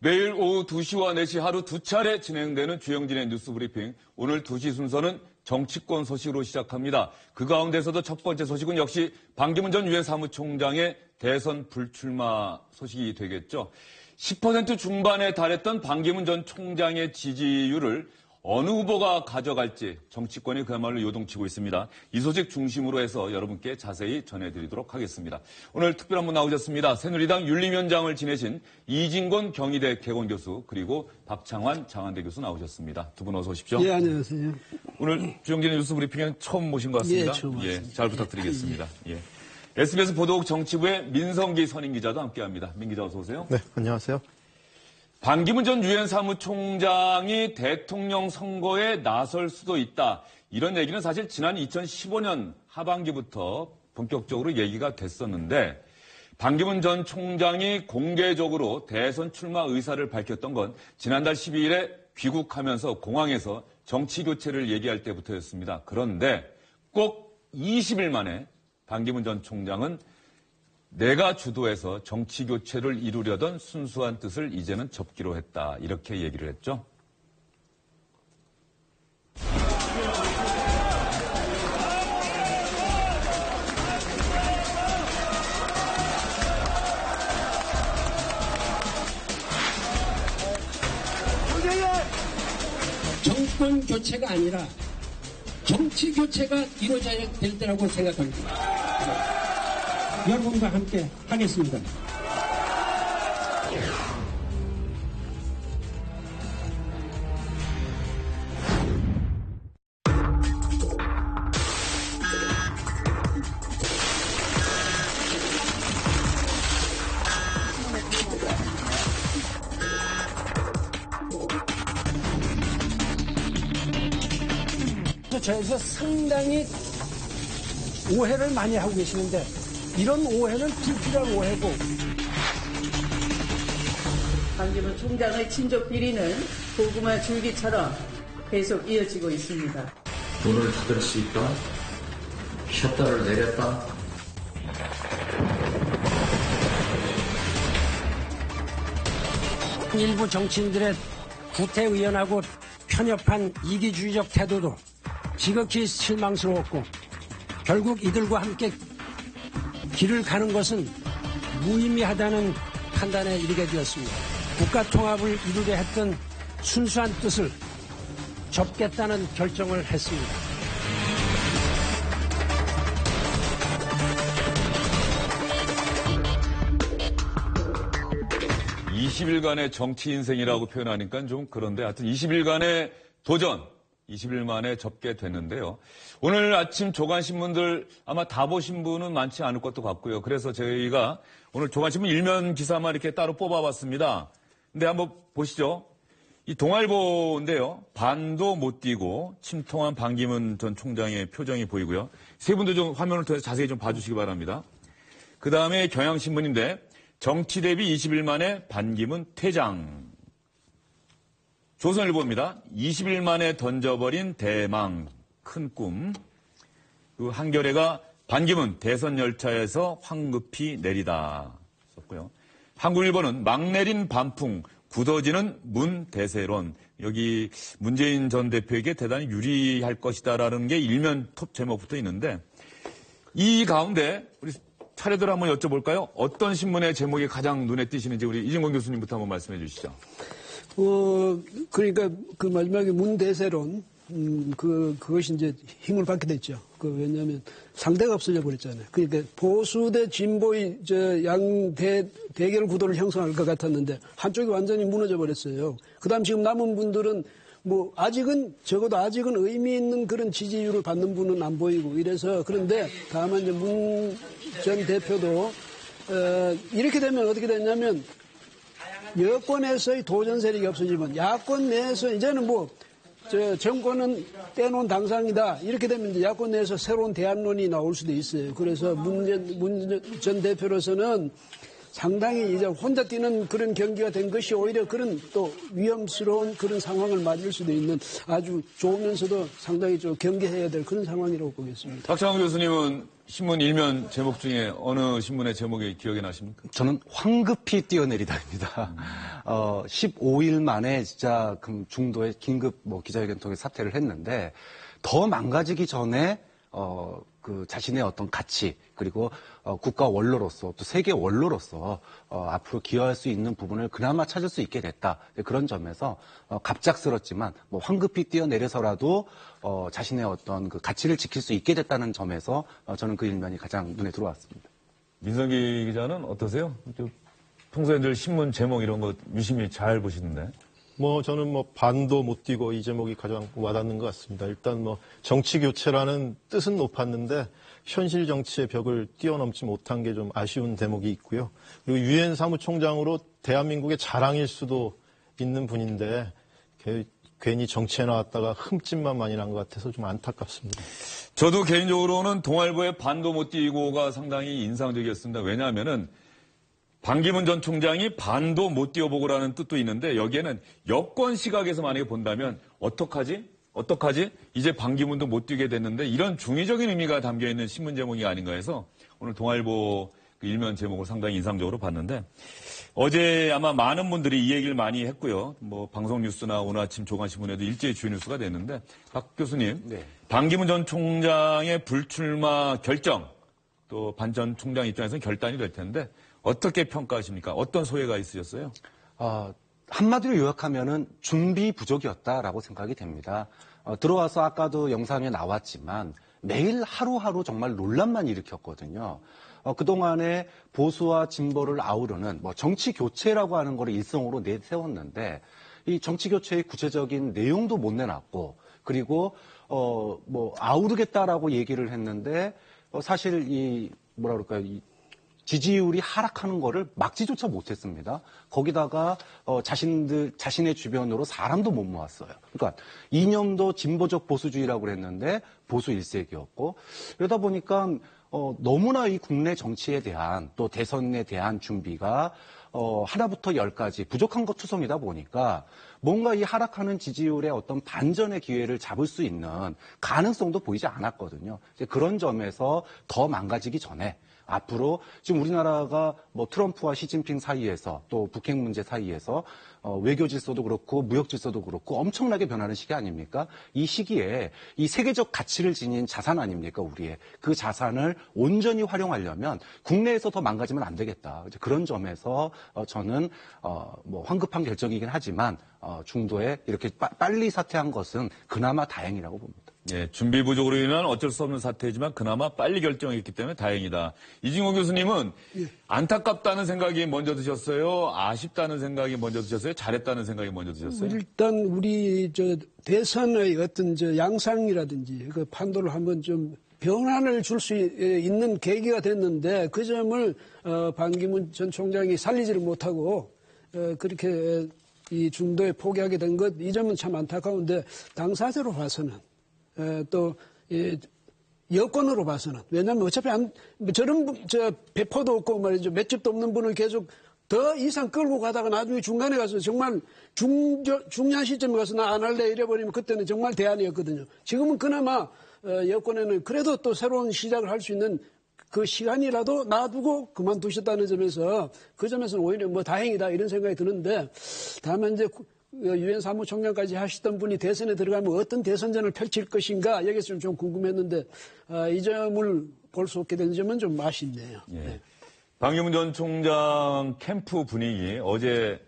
매일 오후 2시와 4시 하루 두 차례 진행되는 주영진의 뉴스 브리핑. 오늘 2시 순서는 정치권 소식으로 시작합니다. 그 가운데서도 첫 번째 소식은 역시 반기문 전 유엔 사무총장의 대선 불출마 소식이 되겠죠. 10% 중반에 달했던 반기문 전 총장의 지지율을 어느 후보가 가져갈지 정치권이 그야말로 요동치고 있습니다. 이 소식 중심으로 해서 여러분께 자세히 전해드리도록 하겠습니다. 오늘 특별한 분 나오셨습니다. 새누리당 윤리위원장을 지내신 이진곤 경희대 개공교수 그리고 박창환 장한대 교수 나오셨습니다. 두 분 어서 오십시오. 예, 안녕하세요. 오늘 주영진의 뉴스 브리핑에는 처음 모신 것 같습니다. 예, 처음 왔습니다. 잘 부탁드리겠습니다. 예. SBS 보도국 정치부의 민성기 선임기자도 함께합니다. 민 기자 어서 오세요. 네, 안녕하세요. 반기문 전 유엔 사무총장이 대통령 선거에 나설 수도 있다. 이런 얘기는 사실 지난 2015년 하반기부터 본격적으로 얘기가 됐었는데 반기문 전 총장이 공개적으로 대선 출마 의사를 밝혔던 건 지난달 12일에 귀국하면서 공항에서 정치 교체를 얘기할 때부터였습니다. 그런데 꼭 20일 만에 반기문 전 총장은 내가 주도해서 정치 교체를 이루려던 순수한 뜻을 이제는 접기로 했다. 이렇게 얘기를 했죠. 정권 교체가 아니라 정치 교체가 이루어져야 될 때라고 생각합니다. 여러분과 함께 하겠습니다. 저에서 상당히 오해를 많이 하고 계시는데 이런 오해는 불필요한 오해고. 반기문 총장의 친족 비리는 고구마 줄기처럼 계속 이어지고 있습니다. 문을 닫을 수 있다. 셔터를 내렸다. 일부 정치인들의 구태의연하고 편협한 이기주의적 태도도 지극히 실망스러웠고 결국 이들과 함께 길을 가는 것은 무의미하다는 판단에 이르게 되었습니다. 국가 통합을 이루려 했던 순수한 뜻을 접겠다는 결정을 했습니다. (20일간의) 정치 인생이라고 표현하니까 좀 그런데 하여튼 20일간의 도전 20일 만에 접게 됐는데요. 오늘 아침 조간신문들 아마 다 보신 분은 많지 않을 것도 같고요. 그래서 저희가 오늘 조간신문 일면 기사만 이렇게 따로 뽑아봤습니다. 근데 한번 보시죠. 이 동아일보인데요. 반도 못 뛰고 침통한 반기문 전 총장의 표정이 보이고요. 세 분도 좀 화면을 통해서 자세히 좀 봐주시기 바랍니다. 그 다음에 경향신문인데 정치 대비 20일 만에 반기문 퇴장. 조선일보입니다. 20일 만에 던져버린 대망, 큰 꿈. 그 한겨레가 반기문 대선 열차에서 황급히 내리다 썼고요. 한국일보는 막 내린 반풍, 굳어지는 문 대세론. 여기 문재인 전 대표에게 대단히 유리할 것이다라는 게 일면 톱 제목부터 있는데 이 가운데 우리 차례대로 한번 여쭤볼까요? 어떤 신문의 제목이 가장 눈에 띄시는지 우리 이진곤 교수님부터 한번 말씀해 주시죠. 그러니까 그 마지막에 문대세론, 그것이 이제 힘을 받게 됐죠. 왜냐하면 상대가 없어져 버렸잖아요. 그러니까 보수 대 진보의 대결 구도를 형성할 것 같았는데 한쪽이 완전히 무너져 버렸어요. 그 다음 지금 남은 분들은 적어도 아직은 의미 있는 그런 지지율을 받는 분은 안 보이고 이래서 그런데 다만 이제 문 전 대표도, 이렇게 되면 어떻게 되냐면 여권에서의 도전 세력이 없어지면 야권 내에서 이제는 정권은 떼놓은 당상이다. 이렇게 되면 이제 야권 내에서 새로운 대안론이 나올 수도 있어요. 그래서 문 전 대표로서는 상당히 이제 혼자 뛰는 그런 경기가 된 것이 오히려 그런 또 위험스러운 그런 상황을 맞을 수도 있는 아주 좋으면서도 상당히 좀 경계해야 될 그런 상황이라고 보겠습니다. 박창원 교수님은 신문 일면 제목 중에 어느 신문의 제목이 기억이 나십니까? 저는 황급히 뛰어내리다입니다. 15일 만에 진짜 중도에 긴급 기자회견 통해 사퇴를 했는데 더 망가지기 전에 자신의 어떤 가치 그리고 국가 원로로서 또 세계 원로로서 앞으로 기여할 수 있는 부분을 그나마 찾을 수 있게 됐다. 그런 점에서 갑작스럽지만 황급히 뛰어내려서라도 자신의 어떤 그 가치를 지킬 수 있게 됐다는 점에서 저는 그 일면이 가장 눈에 들어왔습니다. 민성기 기자는 어떠세요? 평소에 늘 신문 제목 이런 거 유심히 잘 보시는데. 저는 반도 못 뛰고 이 제목이 가장 와닿는 것 같습니다. 일단 정치 교체라는 뜻은 높았는데 현실 정치의 벽을 뛰어넘지 못한 게 좀 아쉬운 대목이 있고요. 그리고 유엔 사무총장으로 대한민국의 자랑일 수도 있는 분인데 괜히 정치에 나왔다가 흠집만 많이 난 것 같아서 좀 안타깝습니다. 저도 개인적으로는 동아일보의 반도 못 뛰고가 상당히 인상적이었습니다. 왜냐하면은 반기문 전 총장이 반도 못 뛰어보고라는 뜻도 있는데 여기에는 여권 시각에서 만약에 본다면 어떡하지? 이제 반기문도 못 뛰게 됐는데 이런 중의적인 의미가 담겨있는 신문 제목이 아닌가 해서 오늘 동아일보 그 일면 제목을 상당히 인상적으로 봤는데 어제 아마 많은 분들이 이 얘기를 많이 했고요. 방송 뉴스나 오늘 아침 조간신문에도 일제히 주요 뉴스가 됐는데 박 교수님, 네. 반기문 전 총장의 불출마 결정 또 반 전 총장 입장에서는 결단이 될 텐데 어떻게 평가하십니까? 어떤 소회가 있으셨어요? 한마디로 요약하면은 준비 부족이었다라고 생각이 됩니다. 들어와서 아까도 영상에 나왔지만 매일 하루하루 정말 논란만 일으켰거든요. 그동안에 보수와 진보를 아우르는 정치 교체라고 하는 거를 일성으로 내세웠는데 이 정치 교체의 구체적인 내용도 못 내놨고 그리고 아우르겠다라고 얘기를 했는데 사실 지지율이 하락하는 거를 막지조차 못했습니다. 거기다가 자신의 주변으로 사람도 못 모았어요. 그러니까 이념도 진보적 보수주의라고 그랬는데 보수 일색이었고 이러다 보니까 너무나 이 국내 정치에 대한 또 대선에 대한 준비가 하나부터 열까지 부족한 것 투성이다 보니까 뭔가 이 하락하는 지지율의 어떤 반전의 기회를 잡을 수 있는 가능성도 보이지 않았거든요. 이제 그런 점에서 더 망가지기 전에 앞으로 지금 우리나라가 트럼프와 시진핑 사이에서 또 북핵 문제 사이에서 외교 질서도 그렇고 무역 질서도 그렇고 엄청나게 변하는 시기 아닙니까? 이 시기에 이 세계적 가치를 지닌 자산 아닙니까? 우리의 그 자산을 온전히 활용하려면 국내에서 더 망가지면 안 되겠다. 이제 그런 점에서 저는 황급한 결정이긴 하지만 중도에 이렇게 빨리 사퇴한 것은 그나마 다행이라고 봅니다. 예, 준비 부족으로 인한 어쩔 수 없는 사태이지만 그나마 빨리 결정했기 때문에 다행이다. 이진호 교수님은 안타깝다는 생각이 먼저 드셨어요? 아쉽다는 생각이 먼저 드셨어요? 잘했다는 생각이 먼저 드셨어요? 일단 우리 대선의 어떤 양상이라든지 그 판도를 한번 좀 변환을 줄 수 있는 계기가 됐는데 그 점을 반기문 전 총장이 살리지를 못하고 그렇게 이 중도에 포기하게 된 것, 이 점은 참 안타까운데 당사자로 봐서는 또 여권으로 봐서는 왜냐하면 어차피 저런 배포도 없고 말이죠, 맷집도 없는 분을 계속 더 이상 끌고 가다가 나중에 중간에 가서 정말 중요한 시점에 가서 나 안 할래 이래버리면 그때는 정말 대안이었거든요. 지금은 그나마 여권에는 그래도 또 새로운 시작을 할 수 있는 그 시간이라도 놔두고 그만두셨다는 점에서 그 점에서는 오히려 다행이다 이런 생각이 드는데 다만 이제 유엔 사무총장까지 하시던 분이 대선에 들어가면 어떤 대선전을 펼칠 것인가 여기서 좀 궁금했는데 이 점을 볼 수 없게 된 점은 좀 아쉽네요. 예. 네. 반기문 전 총장 캠프 분위기 어제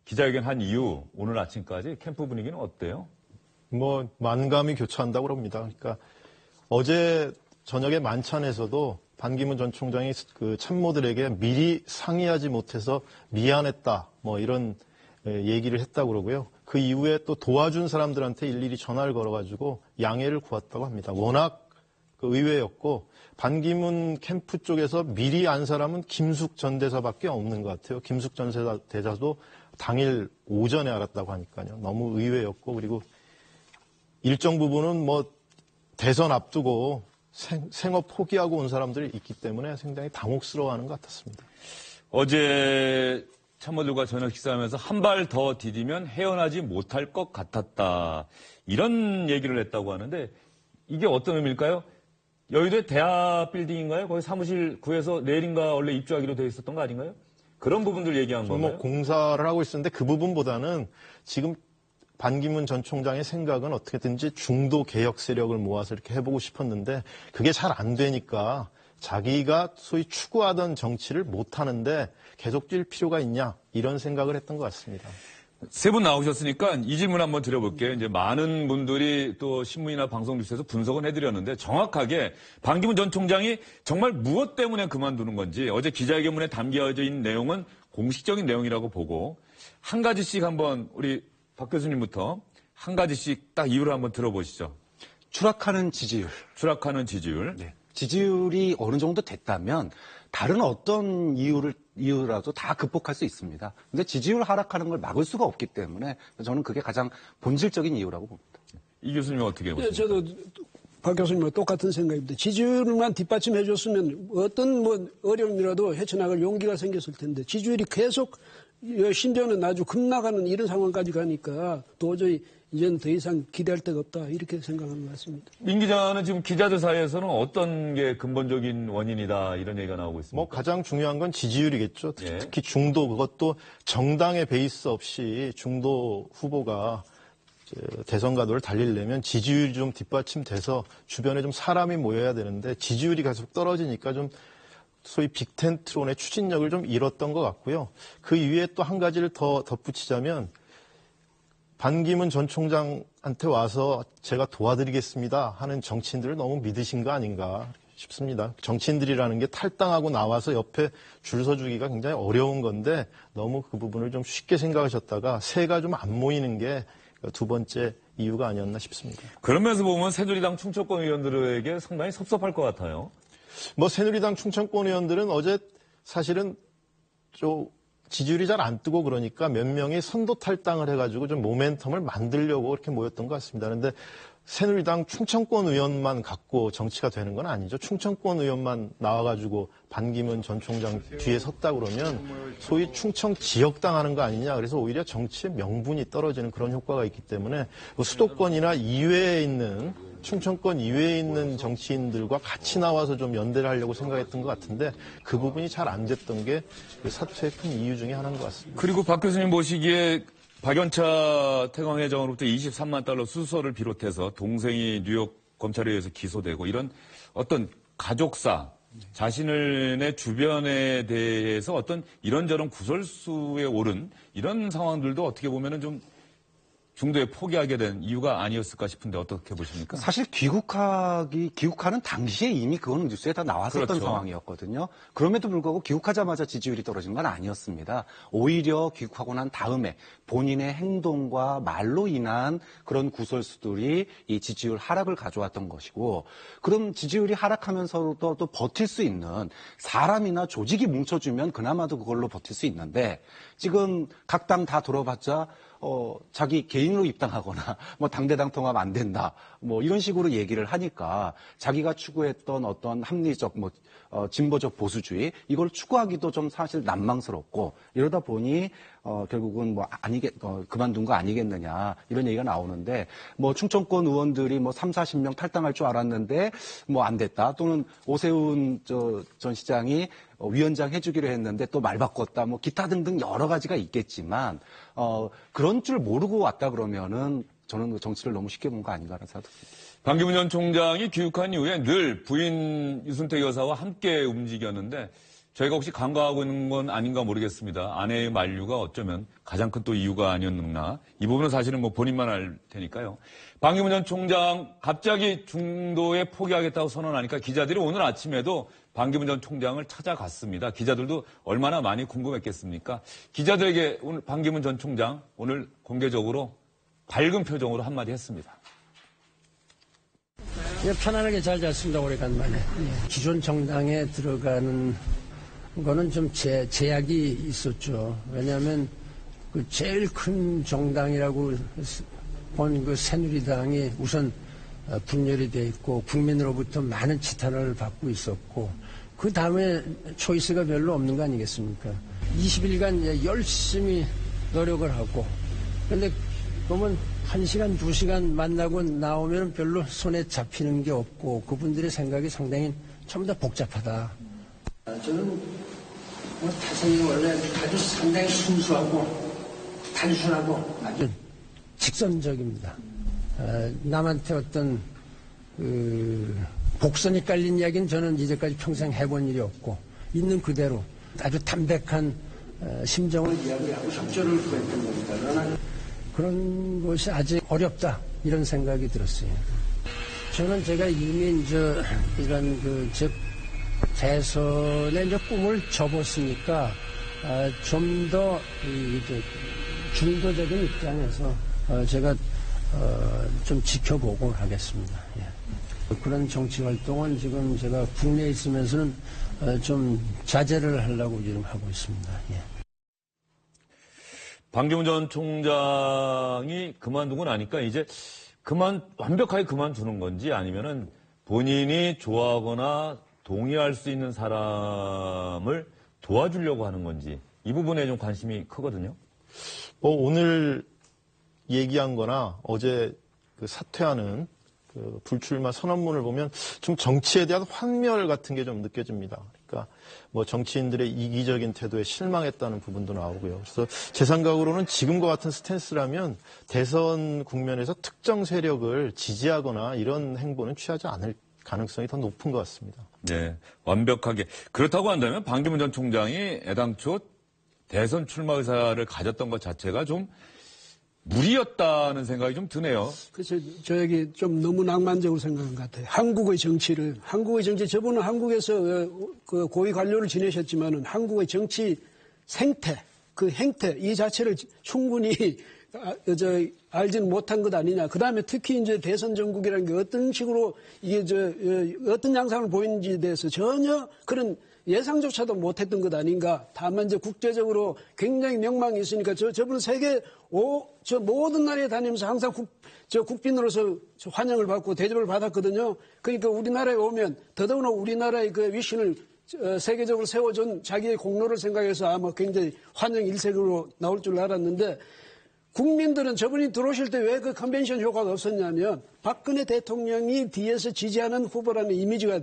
기자회견 한 이후 오늘 아침까지 캠프 분위기는 어때요? 만감이 교차한다고 그럽니다. 그러니까 어제 저녁에 만찬에서도 반기문 전 총장이 그 참모들에게 미리 상의하지 못해서 미안했다 이런 얘기를 했다고 그러고요. 그 이후에 또 도와준 사람들한테 일일이 전화를 걸어가지고 양해를 구했다고 합니다. 워낙 의외였고 반기문 캠프 쪽에서 미리 안 사람은 김숙 전 대사밖에 없는 것 같아요. 김숙 전 대사도 당일 오전에 알았다고 하니까요. 너무 의외였고 그리고 일정 부분은 대선 앞두고 생업 포기하고 온 사람들이 있기 때문에 상당히 당혹스러워하는 것 같았습니다. 어제 참모들과 저녁 식사하면서 한 발 더 디디면 헤어나지 못할 것 같았다. 이런 얘기를 했다고 하는데 이게 어떤 의미일까요? 여의도의 대합 빌딩인가요? 거기 사무실 구해서 내일인가 원래 입주하기로 돼 있었던 거 아닌가요? 그런 부분들 얘기한 건가요? 뭐 공사를 하고 있었는데 그 부분보다는 지금 반기문 전 총장의 생각은 어떻게든지 중도 개혁 세력을 모아서 이렇게 해보고 싶었는데 그게 잘 안 되니까 자기가 소위 추구하던 정치를 못하는데 계속 뛸 필요가 있냐 이런 생각을 했던 것 같습니다. 세 분 나오셨으니까 이 질문 한번 드려볼게요. 이제 많은 분들이 또 신문이나 방송 뉴스에서 분석은 해드렸는데 정확하게 반기문 전 총장이 정말 무엇 때문에 그만두는 건지 어제 기자회견문에 담겨져 있는 내용은 공식적인 내용이라고 보고 한 가지씩 한번 우리 박 교수님부터 한 가지씩 딱 이유를 한번 들어보시죠. 추락하는 지지율. 추락하는 지지율. 네. 지지율이 어느 정도 됐다면 다른 어떤 이유라도 다 극복할 수 있습니다. 근데 지지율 하락하는 걸 막을 수가 없기 때문에 저는 그게 가장 본질적인 이유라고 봅니다. 이 교수님은 어떻게 보십니까? 저도 박 교수님과 똑같은 생각입니다. 지지율만 뒷받침해 줬으면 어떤 어려움이라도 헤쳐나갈 용기가 생겼을 텐데 지지율이 계속 심지어는 아주 급락하는 이런 상황까지 가니까 도저히 이제는 더 이상 기대할 데가 없다 이렇게 생각하는 것 같습니다. 민 기자는 지금 기자들 사이에서는 어떤 게 근본적인 원인이다 이런 얘기가 나오고 있습니다. 뭐 가장 중요한 건 지지율이겠죠. 예. 특히 중도 그것도 정당의 베이스 없이 중도 후보가 대선 가도를 달리려면 지지율이 좀 뒷받침돼서 주변에 좀 사람이 모여야 되는데 지지율이 계속 떨어지니까 좀 소위 빅텐트론의 추진력을 좀 잃었던 것 같고요. 그 이후에 또 한 가지를 더 덧붙이자면 반기문 전 총장한테 와서 제가 도와드리겠습니다 하는 정치인들을 너무 믿으신 거 아닌가 싶습니다. 정치인들이라는 게 탈당하고 나와서 옆에 줄 서주기가 굉장히 어려운 건데 너무 그 부분을 좀 쉽게 생각하셨다가 새가 좀 안 모이는 게 두 번째 이유가 아니었나 싶습니다. 그러면서 보면 새누리당 충청권 의원들에게 상당히 섭섭할 것 같아요. 뭐 새누리당 충청권 의원들은 어제 사실은 좀 지지율이 잘 안 뜨고 그러니까 몇 명이 선도 탈당을 해가지고 좀 모멘텀을 만들려고 이렇게 모였던 것 같습니다. 그런데 새누리당 충청권 의원만 갖고 정치가 되는 건 아니죠. 충청권 의원만 나와가지고 반기문 전 총장 뒤에 섰다 그러면 소위 충청 지역당 하는 거 아니냐. 그래서 오히려 정치의 명분이 떨어지는 그런 효과가 있기 때문에 수도권이나 이외에 있는 충청권 이외에 있는 정치인들과 같이 나와서 좀 연대를 하려고 생각했던 것 같은데 그 부분이 잘 안 됐던 게 사퇴의 큰 이유 중에 하나인 것 같습니다. 그리고 박 교수님 보시기에 박연차 태광회장으로부터 23만 달러 수수료를 비롯해서 동생이 뉴욕 검찰에 의해서 기소되고 이런 어떤 가족사, 자신의 주변에 대해서 어떤 이런저런 구설수에 오른 이런 상황들도 어떻게 보면은 좀 중도에 포기하게 된 이유가 아니었을까 싶은데 어떻게 보십니까? 사실 귀국하는 당시에 이미 그거는 뉴스에 다 나왔었던 그렇죠. 상황이었거든요. 그럼에도 불구하고 귀국하자마자 지지율이 떨어진 건 아니었습니다. 오히려 귀국하고 난 다음에 본인의 행동과 말로 인한 그런 구설수들이 이 지지율 하락을 가져왔던 것이고, 그럼 지지율이 하락하면서도 또 버틸 수 있는 사람이나 조직이 뭉쳐주면 그나마도 그걸로 버틸 수 있는데, 지금 각 당 다 들어봤자 자기 개인으로 입당하거나 뭐 당대당 통합 안 된다 뭐 이런 식으로 얘기를 하니까 자기가 추구했던 어떤 합리적 진보적 보수주의 이걸 추구하기도 좀 사실 난망스럽고, 이러다 보니 결국은 그만둔 거 아니겠느냐 이런 얘기가 나오는데, 뭐 충청권 의원들이 뭐 30-40명 탈당할 줄 알았는데 뭐 안 됐다, 또는 오세훈 전 시장이 위원장 해주기로 했는데 또 말 바꿨다, 뭐 기타 등등 여러 가지가 있겠지만 그런 줄 모르고 왔다 그러면은 저는 정치를 너무 쉽게 본 거 아닌가라는 생각입니다. 반기문 전 총장이 귀국한 이후에 늘 부인 유순택 여사와 함께 움직였는데 저희가 혹시 간과하고 있는 건 아닌가 모르겠습니다. 아내의 만류가 어쩌면 가장 큰 또 이유가 아니었나. 이 부분은 사실은 뭐 본인만 알 테니까요. 반기문 전 총장 갑자기 중도에 포기하겠다고 선언하니까 기자들이 오늘 아침에도 반기문 전 총장을 찾아갔습니다. 기자들도 얼마나 많이 궁금했겠습니까? 기자들에게 오늘 반기문 전 총장 오늘 공개적으로 밝은 표정으로 한마디 했습니다. 편안하게 잘 잤습니다. 오래간만에. 기존 정당에 들어가는 거는 좀 제약이 있었죠. 왜냐하면 그 제일 큰 정당이라고 본 그 새누리당이 우선 분열이 돼 있고 국민으로부터 많은 지탄을 받고 있었고, 그 다음에 초이스가 별로 없는 거 아니겠습니까? 20일간 열심히 노력을 하고, 근데 그러면 1시간, 2시간 만나고 나오면 별로 손에 잡히는 게 없고, 그분들의 생각이 상당히 전부 다 복잡하다. 저는 태생이 원래 아주 상당히 순수하고 단순하고 아주 직선적입니다. 남한테 어떤 복선이 깔린 이야기는 저는 이제까지 평생 해본 일이 없고, 있는 그대로 아주 담백한 심정을 이야기하고 협조를 구했던 겁니다. 그러나 그런 것이 아직 어렵다, 이런 생각이 들었어요. 저는 제가 이미 이런 제 대선의 이제 꿈을 접었으니까 좀 더 중도적인 입장에서 제가 좀 지켜보고 하겠습니다. 예. 그런 정치 활동은 지금 제가 국내에 있으면서는 좀 자제를 하려고 지금 하고 있습니다. 예. 반기문 전 총장이 그만두고 나니까 이제 완벽하게 그만두는 건지 아니면은 본인이 좋아하거나 동의할 수 있는 사람을 도와주려고 하는 건지 이 부분에 좀 관심이 크거든요. 오늘 얘기한 거나 어제 그 사퇴하는 그 불출마 선언문을 보면 좀 정치에 대한 환멸 같은 게 좀 느껴집니다. 그러니까 뭐 정치인들의 이기적인 태도에 실망했다는 부분도 나오고요. 그래서 제 생각으로는 지금과 같은 스탠스라면 대선 국면에서 특정 세력을 지지하거나 이런 행보는 취하지 않을 가능성이 더 높은 것 같습니다. 네, 완벽하게. 그렇다고 한다면 반기문 전 총장이 애당초 대선 출마 의사를 가졌던 것 자체가 좀 무리였다는 생각이 좀 드네요. 그래서 저에게 좀 너무 낭만적으로 생각한 것 같아요. 한국의 정치, 저분은 한국에서 그 고위 관료를 지내셨지만은 한국의 정치 생태, 그 행태, 이 자체를 충분히 알지는 못한 것 아니냐. 그 다음에 특히 이제 대선 전국이라는 게 어떤 식으로 이게 어떤 양상을 보이는지에 대해서 전혀 그런 예상조차도 못했던 것 아닌가. 다만 이제 국제적으로 굉장히 명망이 있으니까 저분은 모든 나라에 다니면서 항상 국빈으로서 환영을 받고 대접을 받았거든요. 그러니까 우리나라에 오면 더더구나 우리나라의 그 위신을 세계적으로 세워준 자기의 공로를 생각해서 아마 굉장히 환영 일색으로 나올 줄 알았는데, 국민들은 저분이 들어오실 때 왜 그 컨벤션 효과가 없었냐면 박근혜 대통령이 뒤에서 지지하는 후보라는 이미지가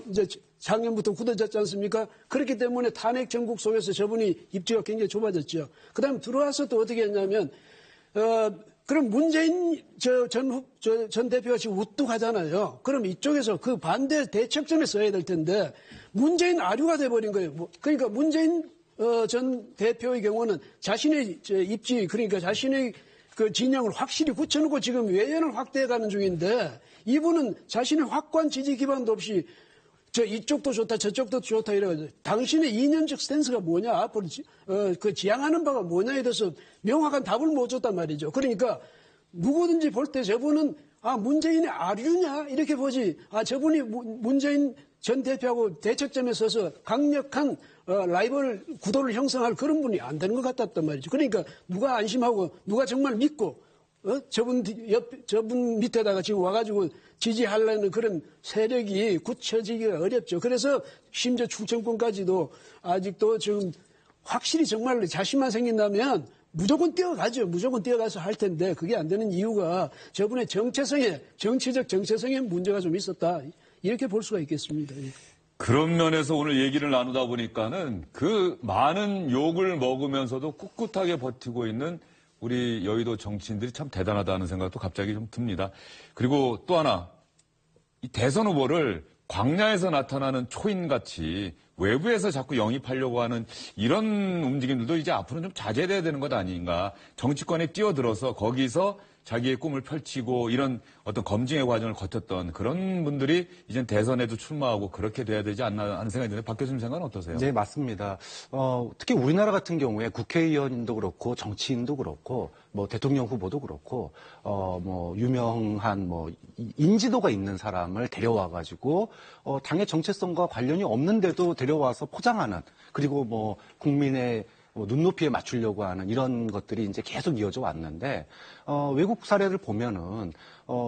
이제 작년부터 굳어졌지 않습니까? 그렇기 때문에 탄핵 전국 속에서 저분이 입지가 굉장히 좁아졌죠. 그 다음에 들어와서 또 어떻게 했냐면, 그럼 문재인 전 대표가 지금 우뚝하잖아요. 그럼 이쪽에서 그 반대 대척점에 써야 될 텐데 문재인 아류가 돼버린 거예요. 그러니까 문재인 전 대표의 경우는 자신의 입지, 그러니까 자신의 그 진영을 확실히 굳혀놓고 지금 외연을 확대해가는 중인데, 이분은 자신의 확고한 지지 기반도 없이 이쪽도 좋다 저쪽도 좋다 이래가지고 당신의 이념적 스탠스가 뭐냐, 앞으로 그 지향하는 바가 뭐냐에 대해서 명확한 답을 못 줬단 말이죠. 그러니까 누구든지 볼 때 저분은 문재인의 아류냐 이렇게 보지, 저분이 문재인 전 대표하고 대척점에 서서 강력한 라이벌 구도를 형성할 그런 분이 안 되는 것 같았단 말이죠. 그러니까 누가 안심하고 누가 정말 믿고 저분 밑에다가 지금 와가지고 지지하려는 그런 세력이 굳혀지기가 어렵죠. 그래서 심지어 충청권까지도 아직도 지금 확실히 정말 자신만 생긴다면 무조건 뛰어가죠. 무조건 뛰어가서 할 텐데 그게 안 되는 이유가 저분의 정치적 정체성에 문제가 좀 있었다. 이렇게 볼 수가 있겠습니다. 그런 면에서 오늘 얘기를 나누다 보니까는 그 많은 욕을 먹으면서도 꿋꿋하게 버티고 있는 우리 여의도 정치인들이 참 대단하다는 생각도 갑자기 좀 듭니다. 그리고 또 하나, 이 대선 후보를 광야에서 나타나는 초인같이 외부에서 자꾸 영입하려고 하는 이런 움직임들도 이제 앞으로는 좀 자제돼야 되는 것 아닌가. 정치권에 뛰어들어서 거기서 자기의 꿈을 펼치고 이런 어떤 검증의 과정을 거쳤던 그런 분들이 이젠 대선에도 출마하고 그렇게 돼야 되지 않나 하는 생각이 드는데 박 교수님 생각은 어떠세요? 네, 맞습니다. 특히 우리나라 같은 경우에 국회의원도 그렇고 정치인도 그렇고 뭐 대통령 후보도 그렇고 뭐 유명한 뭐 인지도가 있는 사람을 데려와 가지고 당의 정체성과 관련이 없는데도 데려와서 포장하는, 그리고 뭐 국민의 눈높이에 맞추려고 하는 이런 것들이 이제 계속 이어져 왔는데 외국 사례를 보면은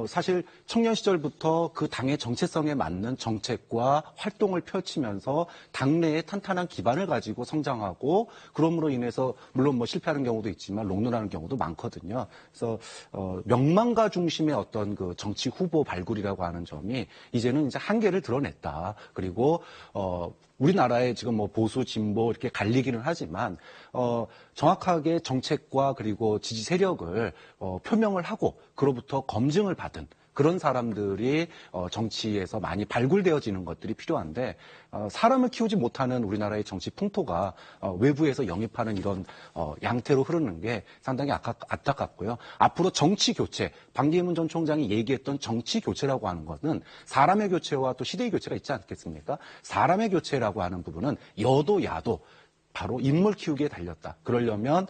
사실 청년 시절부터 그 당의 정체성에 맞는 정책과 활동을 펼치면서 당내에 탄탄한 기반을 가지고 성장하고 그럼으로 인해서 물론 뭐 실패하는 경우도 있지만 롱런하는 경우도 많거든요. 그래서 명망가 중심의 어떤 그 정치 후보 발굴이라고 하는 점이 이제는 이제 한계를 드러냈다. 그리고 우리나라에 지금 뭐 보수, 진보 이렇게 갈리기는 하지만 정확하게 정책과 그리고 지지 세력을 표명을 하고 그로부터 검증을 받은 그런 사람들이 정치에서 많이 발굴되어지는 것들이 필요한데 사람을 키우지 못하는 우리나라의 정치 풍토가 외부에서 영입하는 이런 양태로 흐르는 게 상당히 안타깝고요. 앞으로 정치 교체, 반기문 전 총장이 얘기했던 정치 교체라고 하는 것은 사람의 교체와 또 시대의 교체가 있지 않겠습니까? 사람의 교체라고 하는 부분은 여도 야도 바로 인물 키우기에 달렸다. 그러려면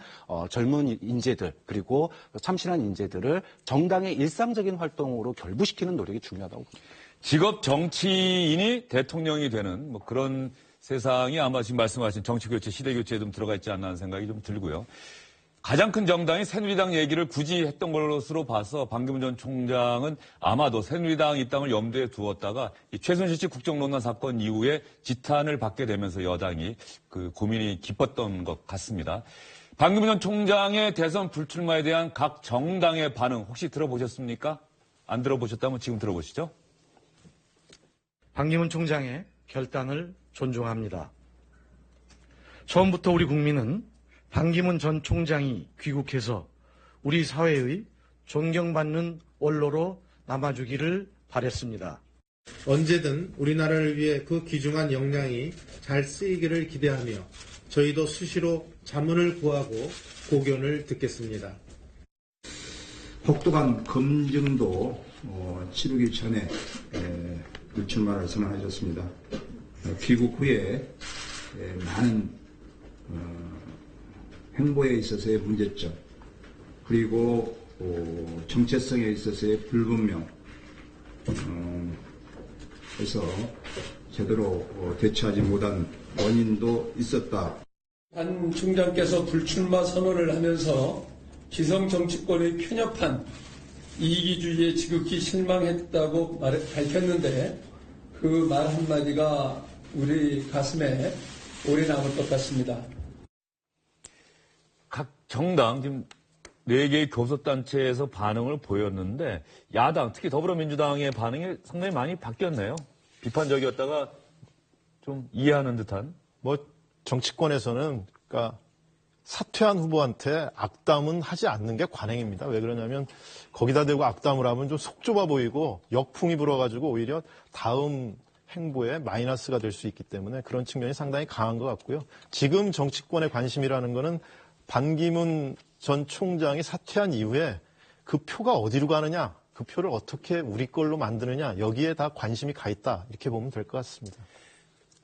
젊은 인재들 그리고 참신한 인재들을 정당의 일상적인 활동으로 결부시키는 노력이 중요하다고 봅니다. 직업 정치인이 대통령이 되는 뭐 그런 세상이 아마 지금 말씀하신 정치교체, 시대교체에 좀 들어가 있지 않나 하는 생각이 좀 들고요. 가장 큰 정당이 새누리당 얘기를 굳이 했던 것으로 봐서 반기문 전 총장은 아마도 새누리당 입당을 염두에 두었다가 이 최순실 씨 국정농단 사건 이후에 지탄을 받게 되면서 여당이 그 고민이 깊었던 것 같습니다. 반기문 전 총장의 대선 불출마에 대한 각 정당의 반응 혹시 들어보셨습니까? 안 들어보셨다면 지금 들어보시죠. 반기문 총장의 결단을 존중합니다. 처음부터 우리 국민은 반기문 전 총장이 귀국해서 우리 사회의 존경받는 원로로 남아주기를 바랬습니다. 언제든 우리나라를 위해 그 귀중한 역량이 잘 쓰이기를 기대하며 저희도 수시로 자문을 구하고 고견을 듣겠습니다. 혹독한 검증도 치르기 전에 불출마를 선언하셨습니다. 귀국 후에 많은 행보에 있어서의 문제점 그리고 정체성에 있어서의 불분명 해서 제대로 대처하지 못한 원인도 있었다. 반 총장께서 불출마 선언을 하면서 기성 정치권의 편협한 이기주의에 지극히 실망했다고 밝혔는데 그 말 한마디가 우리 가슴에 오래 남을 것 같습니다. 각 정당 지금 4개의 교섭단체에서 반응을 보였는데 야당, 특히 더불어민주당의 반응이 상당히 많이 바뀌었네요. 비판적이었다가 좀 이해하는 듯한. 뭐 정치권에서는 그러니까 사퇴한 후보한테 악담은 하지 않는 게 관행입니다. 왜 그러냐면 거기다 대고 악담을 하면 좀 속 좁아 보이고 역풍이 불어가지고 오히려 다음 행보에 마이너스가 될 수 있기 때문에 그런 측면이 상당히 강한 것 같고요. 지금 정치권의 관심이라는 거는 반기문 전 총장이 사퇴한 이후에 그 표가 어디로 가느냐, 그 표를 어떻게 우리 걸로 만드느냐, 여기에 다 관심이 가 있다. 이렇게 보면 될 것 같습니다.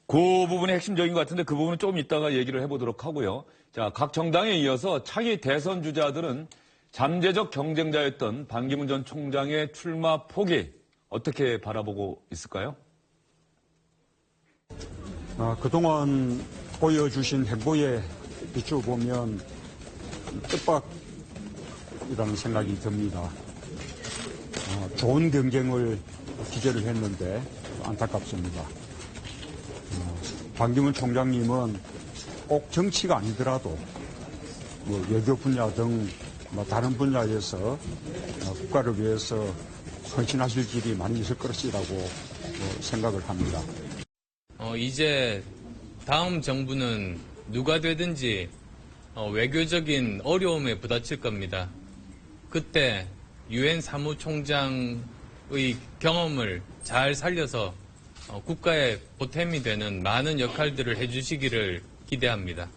그 부분이 핵심적인 것 같은데 그 부분은 좀 이따가 얘기를 해보도록 하고요. 자, 각 정당에 이어서 차기 대선 주자들은 잠재적 경쟁자였던 반기문 전 총장의 출마 포기 어떻게 바라보고 있을까요? 그동안 보여주신 행보에 비추어보면 뜻밖이라는 생각이 듭니다. 좋은 경쟁을 기대를 했는데 안타깝습니다. 반기문 총장님은 꼭 정치가 아니더라도 뭐 외교 분야 등 다른 분야에서 국가를 위해서 헌신하실 길이 많이 있을 것이라고 생각을 합니다. 이제 다음 정부는 누가 되든지 외교적인 어려움에 부딪힐 겁니다. 그때 유엔 사무총장의 경험을 잘 살려서 국가의 보탬이 되는 많은 역할들을 해주시기를 기대합니다.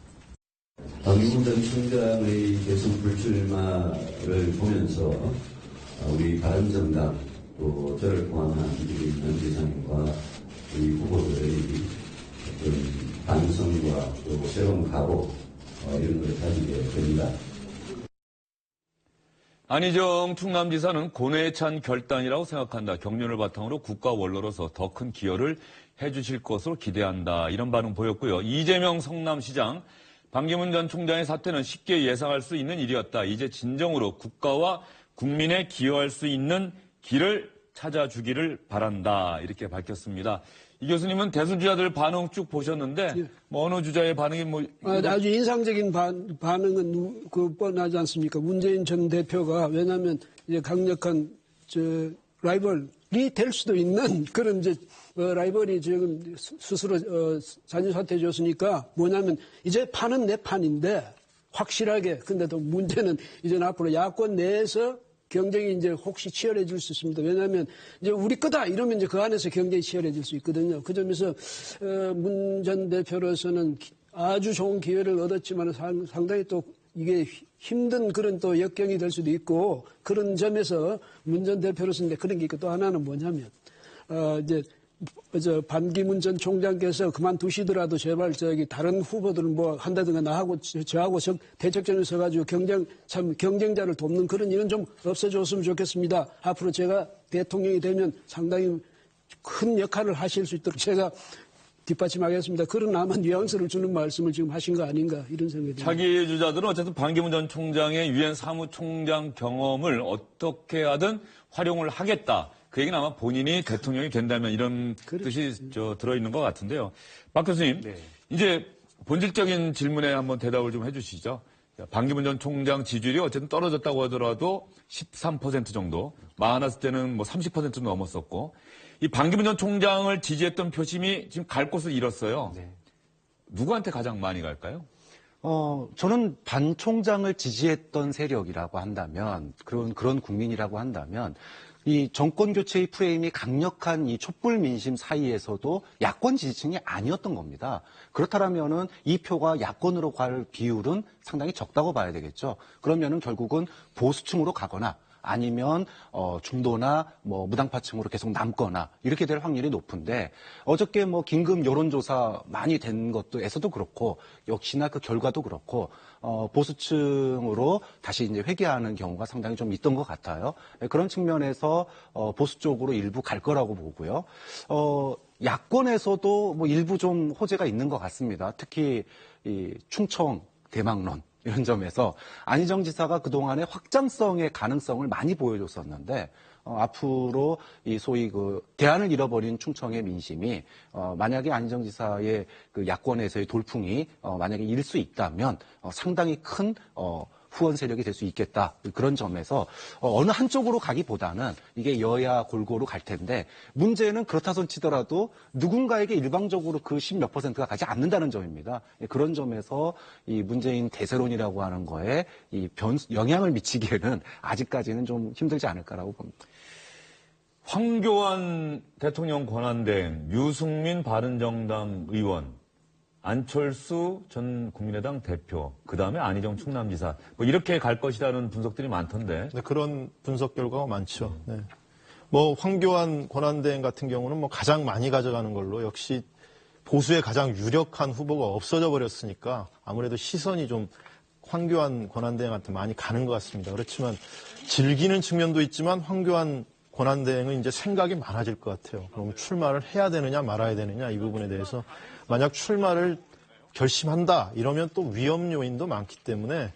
반기문 전 총장의 대선 불출마를 보면서 우리 바른정당 또 저를 포함한 우리 전지사님과 우리 후보들의 어떤 반성과 또 새로운 각오 이런 걸 가지게 됩니다. 안희정 충남지사는 고뇌에 찬 결단이라고 생각한다. 경륜을 바탕으로 국가 원로로서 더 큰 기여를 해주실 것으로 기대한다. 이런 반응 보였고요. 이재명 성남시장 반기문 전 총장의 사퇴는 쉽게 예상할 수 있는 일이었다. 이제 진정으로 국가와 국민에 기여할 수 있는 길을 찾아주기를 바란다. 이렇게 밝혔습니다. 이 교수님은 대선 주자들 반응 쭉 보셨는데 뭐 어느 주자의 반응이 뭐 아주 인상적인 반응은 뻔하지 않습니까? 문재인 전 대표가 왜냐하면 이제 강력한 라이벌이 될 수도 있는 그런 이제 라이벌이 지금 스스로 자진 사퇴해 줬으니까 뭐냐면 이제 판은 내 판인데 확실하게 근데 또 문제는 이제 앞으로 야권 내에서 경쟁이 이제 혹시 치열해질 수 있습니다. 왜냐하면 이제 우리 거다 이러면 이제 그 안에서 경쟁이 치열해질 수 있거든요. 그 점에서 문 전 대표로서는 아주 좋은 기회를 얻었지만 상당히 또 이게 힘든 그런 또 역경이 될 수도 있고 그런 점에서 문 전 대표로서는 그런 게 있고 또 하나는 뭐냐면 이제 반기문 전 총장께서 그만두시더라도 제발 다른 후보들은 뭐 한다든가 나하고 저하고 대척점에 서가지고 경쟁자를 돕는 그런 일은 좀 없어졌으면 좋겠습니다. 앞으로 제가 대통령이 되면 상당히 큰 역할을 하실 수 있도록 제가 뒷받침하겠습니다. 그런 아마 뉘앙스를 주는 말씀을 지금 하신 거 아닌가 이런 생각이 듭니다. 차기 주자들은 어쨌든 반기문 전 총장의 유엔 사무총장 경험을 어떻게 하든 활용을 하겠다. 그 얘기는 아마 본인이 대통령이 된다면 이런 뜻이 들어있는 것 같은데요. 박 교수님, 이제 본질적인 질문에 한번 대답을 좀 해주시죠. 반기문 전 총장 지지율이 어쨌든 떨어졌다고 하더라도 13% 정도, 많았을 때는 뭐 30% 넘었었고, 이 반기문 전 총장을 지지했던 표심이 지금 갈 곳을 잃었어요. 누구한테 가장 많이 갈까요? 저는 반 총장을 지지했던 세력이라고 한다면, 그런 국민이라고 한다면, 이 정권 교체의 프레임이 강력한 이 촛불 민심 사이에서도 야권 지지층이 아니었던 겁니다. 그렇다면은 이 표가 야권으로 갈 비율은 상당히 적다고 봐야 되겠죠. 그러면은 결국은 보수층으로 가거나 아니면 중도나 뭐 무당파층으로 계속 남거나 이렇게 될 확률이 높은데 어저께 뭐 긴급 여론조사 많이 된 것도에서도 그렇고 역시나 그 결과도 그렇고 보수층으로 다시 이제 회귀하는 경우가 상당히 좀 있던 것 같아요. 그런 측면에서 보수 쪽으로 일부 갈 거라고 보고요. 야권에서도 뭐 일부 좀 호재가 있는 것 같습니다. 특히 이 충청 대망론 이런 점에서 안희정 지사가 그동안에 확장성의 가능성을 많이 보여줬었는데 앞으로 이 소위 그 대안을 잃어버린 충청의 민심이 만약에 안희정 지사의 그 야권에서의 돌풍이 만약에 일 수 있다면 상당히 큰 후원 세력이 될 수 있겠다. 그런 점에서 어느 한쪽으로 가기보다는 이게 여야 골고루 갈 텐데 문제는 그렇다 손 치더라도 누군가에게 일방적으로 그 10몇 %가 가지 않는다는 점입니다. 그런 점에서 이 문재인 대세론이라고 하는 거에 이 영향을 미치기에는 아직까지는 좀 힘들지 않을까라고 봅니다. 황교안 대통령 권한대행, 유승민 바른정당 의원, 안철수 전 국민의당 대표, 그다음에 안희정 충남지사 뭐 이렇게 갈 것이라는 분석들이 많던데. 네, 그런 분석 결과가 많죠. 네. 뭐 황교안 권한대행 같은 경우는 뭐 가장 많이 가져가는 걸로 역시 보수의 가장 유력한 후보가 없어져 버렸으니까 아무래도 시선이 좀 황교안 권한대행한테 많이 가는 것 같습니다. 그렇지만 즐기는 측면도 있지만 황교안 권한대행은 이제 생각이 많아질 것 같아요. 그럼 출마를 해야 되느냐 말아야 되느냐 이 부분에 대해서 만약 출마를 결심한다 이러면 또 위험 요인도 많기 때문에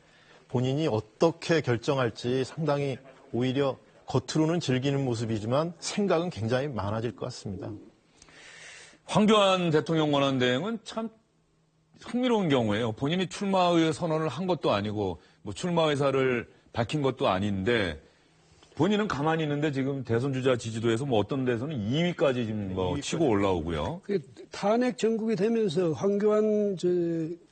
본인이 어떻게 결정할지 상당히 오히려 겉으로는 즐기는 모습이지만 생각은 굉장히 많아질 것 같습니다. 황교안 대통령 권한대행은 참 흥미로운 경우예요. 본인이 출마의 선언을 한 것도 아니고 뭐 출마 의사를 밝힌 것도 아닌데 본인은 가만히 있는데 지금 대선 주자 지지도에서 뭐 어떤 데서는 2위까지 지금 뭐 치고 올라오고요. 탄핵 전국이 되면서 황교안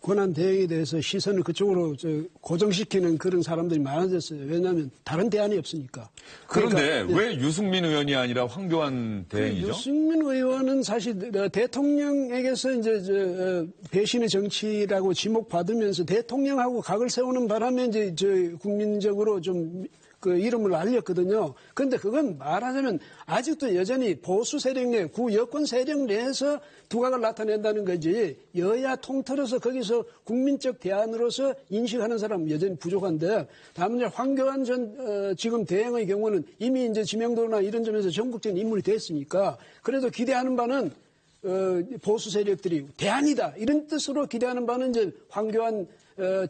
권한 대행에 대해서 시선을 그쪽으로 고정시키는 그런 사람들이 많아졌어요. 왜냐하면 다른 대안이 없으니까. 그런데 왜 유승민 의원이 아니라 황교안 대행이죠? 유승민 의원은 사실 대통령에게서 이제 배신의 정치라고 지목받으면서 대통령하고 각을 세우는 바람에 이제 국민적으로 좀 그 이름을 알렸거든요. 그런데 그건 말하자면 아직도 여전히 보수 세력 내, 구여권 세력 내에서 두각을 나타낸다는 거지 여야 통틀어서 거기서 국민적 대안으로서 인식하는 사람은 여전히 부족한데 다만 황교안 전 지금 대행의 경우는 이미 이제 지명도나 이런 점에서 전국적인 인물이 됐으니까 그래도 기대하는 바는 보수 세력들이 대안이다 이런 뜻으로 기대하는 바는 이제 황교안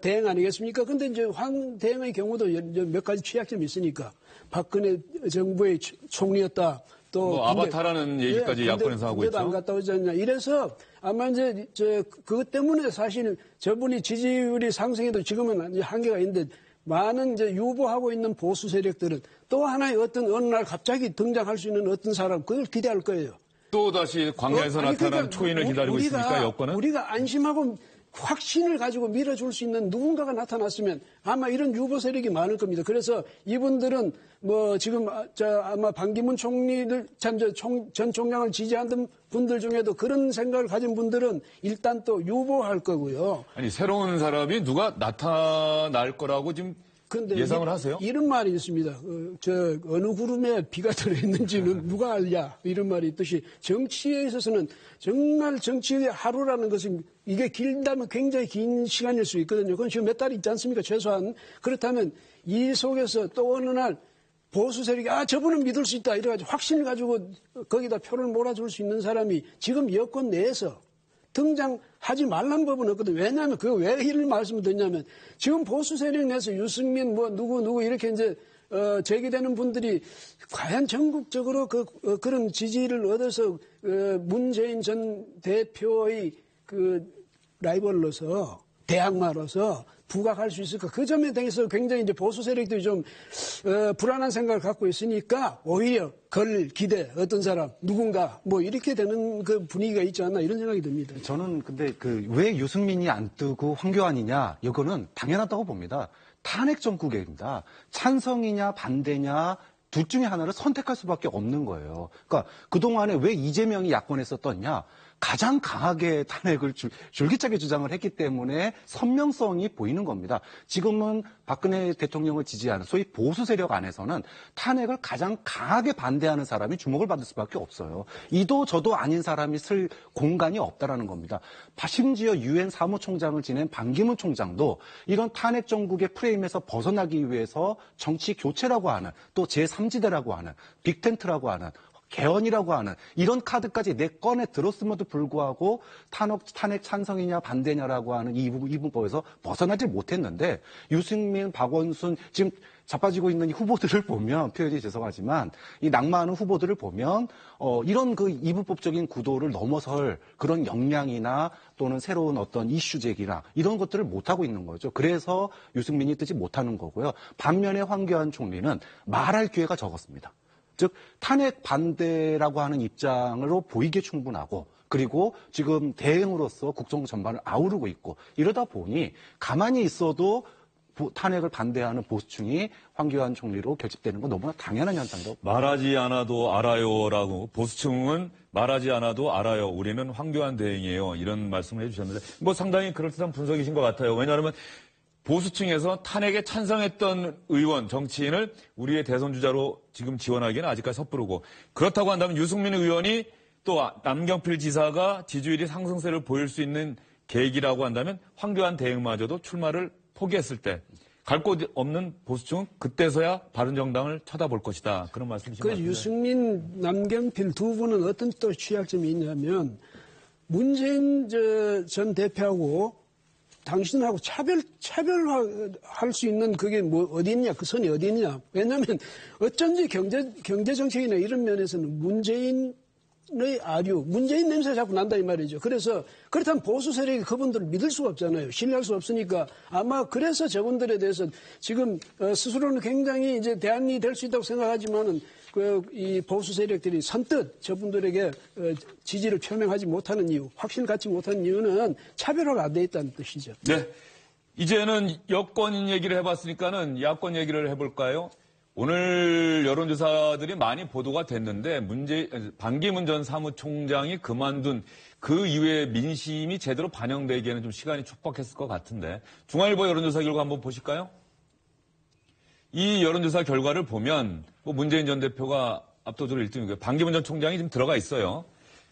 대행 아니겠습니까? 근데 이제 황 대행의 경우도 몇 가지 취약점이 있으니까 박근혜 정부의 총리였다. 또 뭐 아바타라는 얘기까지 야권에서 하고 있죠. 안 갔다 오지 않냐. 이래서 아마 이제 그것 때문에 사실 저분이 지지율이 상승해도 지금은 이제 한계가 있는데 많은 이제 유보하고 있는 보수 세력들은 또 하나의 어떤 어느 날 갑자기 등장할 수 있는 어떤 사람 그걸 기대할 거예요. 또 다시 광야에서 나타난 초인을 기다리고 있습니까, 여권은? 우리가 안심하고 확신을 가지고 밀어줄 수 있는 누군가가 나타났으면 아마 이런 유보 세력이 많을 겁니다. 그래서 이분들은 뭐 지금 아마 반기문 총리를 전 총장을 지지하는 분들 중에도 그런 생각을 가진 분들은 일단 또 유보할 거고요. 아니 새로운 사람이 누가 나타날 거라고 지금 예상을 하세요? 이런 말이 있습니다. 어느 구름에 비가 들어있는지는 누가 알냐 이런 말이 있듯이 정치에 있어서는 정말 정치의 하루라는 것은 이게 길다면 굉장히 긴 시간일 수 있거든요. 그건 지금 몇 달 있지 않습니까? 최소한. 그렇다면 이 속에서 또 어느 날 보수 세력이 저분은 믿을 수 있다 이래가지고 확신을 가지고 거기다 표를 몰아줄 수 있는 사람이 지금 여권 내에서 등장하지 말란 법은 없거든요. 왜냐하면 왜 이런 말씀을 드리냐면 지금 보수 세력 내에서 유승민 누구 이렇게 이제 제기되는 분들이 과연 전국적으로 그런 지지를 얻어서 문재인 전 대표의 라이벌로서 대항마로서 부각할 수 있을까? 그 점에 대해서 굉장히 이제 보수 세력들이 좀 불안한 생각을 갖고 있으니까 오히려 기대 어떤 사람 누군가 이렇게 되는 그 분위기가 있지 않나 이런 생각이 듭니다. 저는 근데 왜 유승민이 안 뜨고 황교안이냐 이거는 당연하다고 봅니다. 탄핵 정국입니다. 찬성이냐 반대냐 둘 중에 하나를 선택할 수밖에 없는 거예요. 그러니까 그동안에 왜 이재명이 야권에서 떴냐? 가장 강하게 탄핵을 줄기차게 주장을 했기 때문에 선명성이 보이는 겁니다. 지금은 박근혜 대통령을 지지하는 소위 보수 세력 안에서는 탄핵을 가장 강하게 반대하는 사람이 주목을 받을 수밖에 없어요. 이도 저도 아닌 사람이 쓸 공간이 없다라는 겁니다. 심지어 유엔 사무총장을 지낸 반기문 총장도 이런 탄핵 정국의 프레임에서 벗어나기 위해서 정치 교체라고 하는 또 제3지대라고 하는 빅텐트라고 하는 개헌이라고 하는 이런 카드까지 내 꺼내 들었음에도 불구하고 탄핵 찬성이냐 반대냐라고 하는 이 부분법에서 벗어나지 못했는데 유승민, 박원순 지금 자빠지고 있는 이 후보들을 보면 표현이 죄송하지만 이 낙마하는 후보들을 보면 이런 이분법적인 구도를 넘어설 그런 역량이나 또는 새로운 어떤 이슈 제기나 이런 것들을 못하고 있는 거죠. 그래서 유승민이 뜨지 못하는 거고요. 반면에 황교안 총리는 말할 기회가 적었습니다. 즉 탄핵 반대라고 하는 입장으로 보이게 충분하고 그리고 지금 대행으로서 국정 전반을 아우르고 있고 이러다 보니 가만히 있어도 탄핵을 반대하는 보수층이 황교안 총리로 결집되는 건 너무나 당연한 현상이라고 말하지 않아도 알아요라고 보수층은 말하지 않아도 알아요. 우리는 황교안 대행이에요. 이런 말씀을 해주셨는데 상당히 그럴듯한 분석이신 것 같아요. 왜냐하면 보수층에서 탄핵에 찬성했던 의원, 정치인을 우리의 대선 주자로 지금 지원하기는 아직까지 섣부르고 그렇다고 한다면 유승민 의원이 또 남경필 지사가 지지율이 상승세를 보일 수 있는 계기라고 한다면 황교안 대행마저도 출마를 포기했을 때 갈 곳 없는 보수층은 그때서야 바른정당을 쳐다볼 것이다. 그런 말씀이신 것 같은데. 유승민, 남경필 두 분은 어떤 또 취약점이 있냐면 문재인 전 대표하고 당신하고 차별할 수 있는 그게 어디 있냐, 그 선이 어디 있냐. 왜냐하면 어쩐지 경제 정책이나 이런 면에서는 문재인의 아류, 문재인 냄새가 자꾸 난다 이 말이죠. 그래서 그렇다면 보수 세력이 그분들을 믿을 수가 없잖아요. 신뢰할 수 없으니까 아마 그래서 저분들에 대해서 지금 스스로는 굉장히 이제 대안이 될 수 있다고 생각하지만은 이 보수 세력들이 선뜻 저분들에게 지지를 표명하지 못하는 이유, 확신을 갖지 못하는 이유는 차별화가 안 돼 있다는 뜻이죠. 네. 이제는 여권 얘기를 해봤으니까는 야권 얘기를 해볼까요? 오늘 여론조사들이 많이 보도가 됐는데 반기문 전 사무총장이 그만둔 그 이후에 민심이 제대로 반영되기에는 좀 시간이 촉박했을 것 같은데 중앙일보 여론조사 결과 한번 보실까요? 이 여론조사 결과를 보면 문재인 전 대표가 압도적으로 1등이고요. 반기문 전 총장이 지금 들어가 있어요.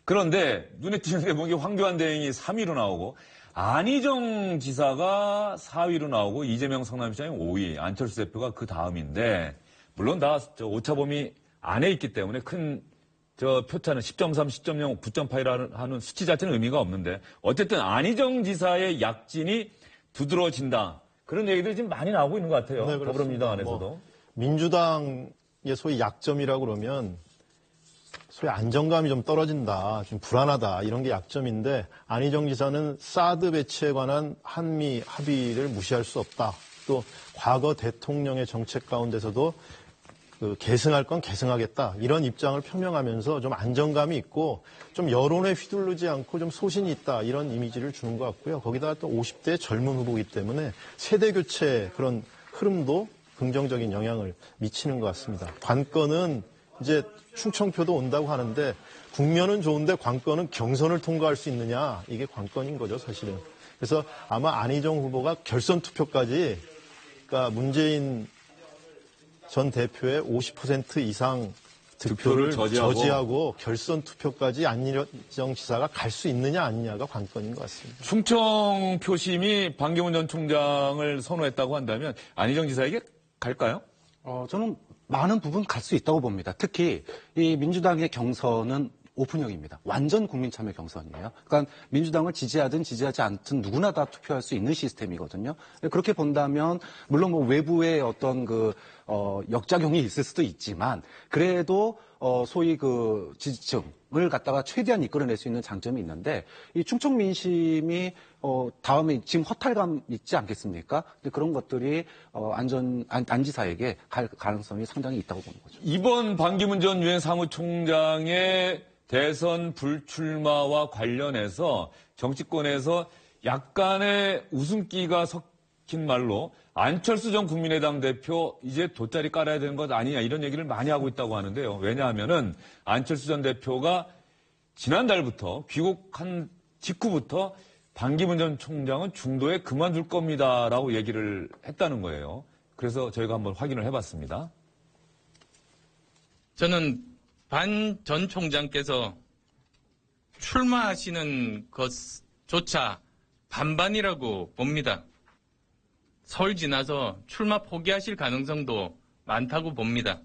그런데 눈에 띄는 게 보기 황교안 대행이 3위로 나오고 안희정 지사가 4위로 나오고 이재명 성남시장이 5위, 안철수 대표가 그 다음인데 물론 다 오차범위 안에 있기 때문에 큰 저 표차는 10.3, 10.0, 9.8이라는 하는 수치 자체는 의미가 없는데 어쨌든 안희정 지사의 약진이 두드러진다. 그런 얘기들이 지금 많이 나오고 있는 것 같아요. 네, 더불어민주당 안에서도. 뭐 민주당의 소위 약점이라고 그러면 소위 안정감이 좀 떨어진다, 좀 불안하다 이런 게 약점인데 안희정 지사는 사드 배치에 관한 한미 합의를 무시할 수 없다. 또 과거 대통령의 정책 가운데서도 계승할 건 계승하겠다 이런 입장을 표명하면서 좀 안정감이 있고 좀 여론에 휘둘르지 않고 좀 소신이 있다 이런 이미지를 주는 것 같고요. 거기다가 또 50대 젊은 후보이기 때문에 세대 교체 그런 흐름도 긍정적인 영향을 미치는 것 같습니다. 관건은 이제 충청표도 온다고 하는데 국면은 좋은데 관건은 경선을 통과할 수 있느냐 이게 관건인 거죠 사실은. 그래서 아마 안희정 후보가 결선 투표까지 그러니까 문재인 전 대표의 50% 이상 득표를 저지하고 결선 투표까지 안희정 지사가 갈 수 있느냐 아니냐가 관건인 것 같습니다. 충청 표심이 반기문 전 총장을 선호했다고 한다면 안희정 지사에게 갈까요? 저는 많은 부분 갈 수 있다고 봅니다. 특히 이 민주당의 경선은 오픈형입니다. 완전 국민참여 경선이에요. 그러니까 민주당을 지지하든 지지하지 않든 누구나 다 투표할 수 있는 시스템이거든요. 그렇게 본다면 물론 뭐 외부의 어떤 역작용이 있을 수도 있지만 그래도 소위 그 지지층을 갖다가 최대한 이끌어낼 수 있는 장점이 있는데 이 충청 민심이 다음에 지금 허탈감 있지 않겠습니까? 근데 그런 것들이 안 지사에게 갈 가능성이 상당히 있다고 보는 거죠. 이번 반기문 전 유엔 사무총장의 대선 불출마와 관련해서 정치권에서 약간의 웃음기가 섞인 말로 안철수 전 국민의당 대표 이제 돗자리 깔아야 되는 것 아니냐 이런 얘기를 많이 하고 있다고 하는데요. 왜냐하면은 안철수 전 대표가 지난달부터 귀국한 직후부터 반기문 전 총장은 중도에 그만둘 겁니다라고 얘기를 했다는 거예요. 그래서 저희가 한번 확인을 해봤습니다. 저는 반 전 총장께서 출마하시는 것조차 반반이라고 봅니다. 설 지나서 출마 포기하실 가능성도 많다고 봅니다.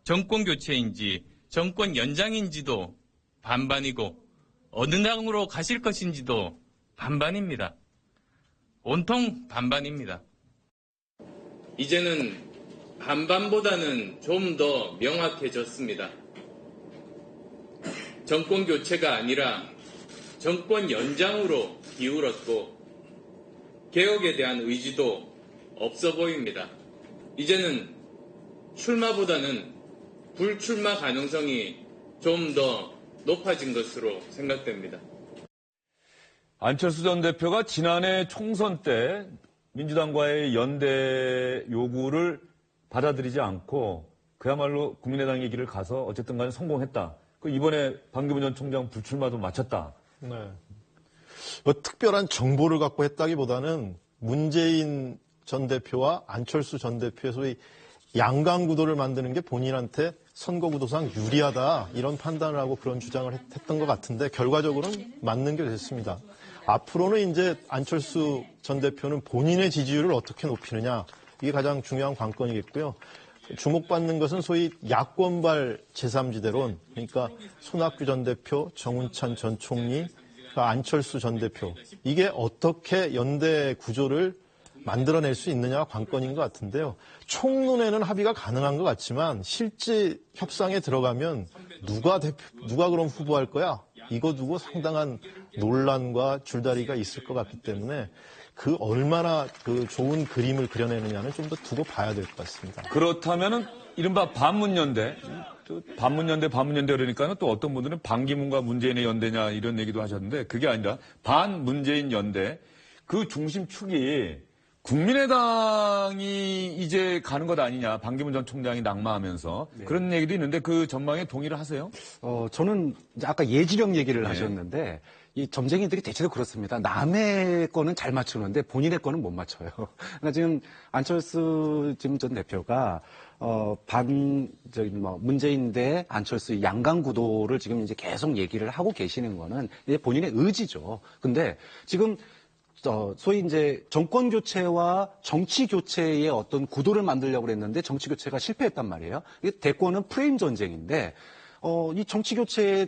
정권 교체인지 정권 연장인지도 반반이고 어느 당으로 가실 것인지도 반반입니다. 온통 반반입니다. 이제는 반반보다는 좀 더 명확해졌습니다. 정권 교체가 아니라 정권 연장으로 기울었고 개혁에 대한 의지도 없어 보입니다. 이제는 출마보다는 불출마 가능성이 좀 더 높아진 것으로 생각됩니다. 안철수 전 대표가 지난해 총선 때 민주당과의 연대 요구를 받아들이지 않고 그야말로 국민의당의 길을 가서 어쨌든 간에 성공했다. 이번에 반기문 전 총장 불출마도 마쳤다. 네. 특별한 정보를 갖고 했다기보다는 문재인 전 대표와 안철수 전 대표의 소위 양강구도를 만드는 게 본인한테 선거구도상 유리하다 이런 판단을 하고 그런 주장을 했던 것 같은데 결과적으로는 맞는 게 됐습니다. 앞으로는 이제 안철수 전 대표는 본인의 지지율을 어떻게 높이느냐 이게 가장 중요한 관건이겠고요. 주목받는 것은 소위 야권발 제3지대론 그러니까 손학규 전 대표, 정운찬 전 총리, 안철수 전 대표 이게 어떻게 연대 구조를 만들어낼 수 있느냐가 관건인 것 같은데요. 총론에는 합의가 가능한 것 같지만 실제 협상에 들어가면 누가 그럼 후보할 거야? 이거 두고 상당한 논란과 줄다리가 있을 것 같기 때문에 얼마나 좋은 그림을 그려내느냐는 좀 더 두고 봐야 될 것 같습니다. 그렇다면은 이른바 반문연대, 반문연대 그러니까는 또 어떤 분들은 반기문과 문재인의 연대냐 이런 얘기도 하셨는데 그게 아니라 반문재인 연대 그 중심축이 국민의당이 이제 가는 것 아니냐 반기문 전 총장이 낙마하면서 네. 그런 얘기도 있는데 그 전망에 동의를 하세요? 저는 이제 아까 예지력 얘기를 하셨는데 이 점쟁이들이 대체로 그렇습니다. 남의 거는 잘 맞추는데 본인의 거는 못 맞춰요. 그러니까 지금 안철수 전 대표가 문재인 대 안철수 양강 구도를 지금 이제 계속 얘기를 하고 계시는 거는 이제 본인의 의지죠. 근데 지금 소위 이제 정권 교체와 정치 교체의 어떤 구도를 만들려고 했는데 정치 교체가 실패했단 말이에요. 이게 대권은 프레임 전쟁인데 이 정치 교체에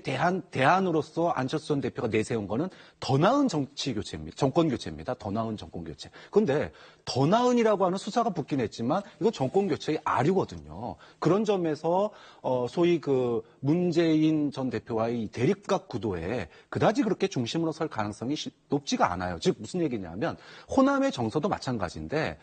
대한 대안으로서 안철수 전 대표가 내세운 거는 더 나은 정치 교체입니다. 정권 교체입니다. 더 나은 정권 교체. 그런데 더 나은이라고 하는 수사가 붙긴 했지만 이건 정권 교체의 아류거든요. 그런 점에서 소위 그 문재인 전 대표와의 대립각 구도에 그다지 그렇게 중심으로 설 가능성이 높지가 않아요. 즉 무슨 얘기냐면 호남의 정서도 마찬가지인데